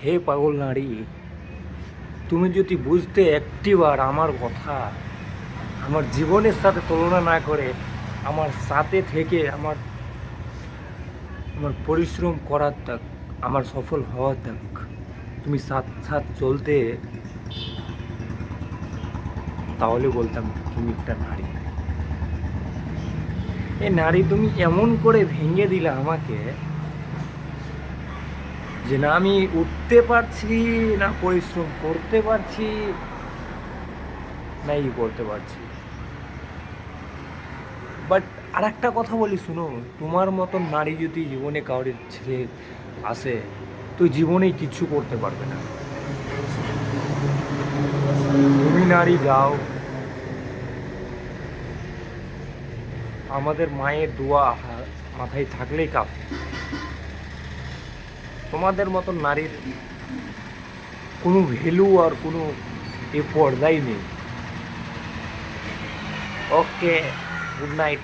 হে পাগল নারী, তুমি যদি বুঝতে একটিবার আমার কথা, আমার জীবনের সাথে তুলনা না করে আমার সাথে থেকে আমার আমার পরিশ্রম করার তাক, আমার সফল হওয়ার তাক, তুমি সাথ সাথ চলতে, তাহলে বলতাম তুমি একটা নারী। এই নারী তুমি এমন করে ভেঙে দিলা আমাকে, যে না আমি উঠতে পারছি, না পরিশ্রম করতে পারছি, না ই করতে পারছি। বাট আর একটা কথা বলি শুনো, তোমার মতন নারী যদি জীবনে কাউরে ছেলে আসে, তো জীবনেই কিচ্ছু করতে পারবে না। তুমি নারী যাও, আমাদের মায়ের দোয়া মাথায় থাকলেই কাফি। তোমাদের মতন নারীর কোনো ভ্যালু আর কোনো পর্দাই নেই। ওকে, গুড নাইট।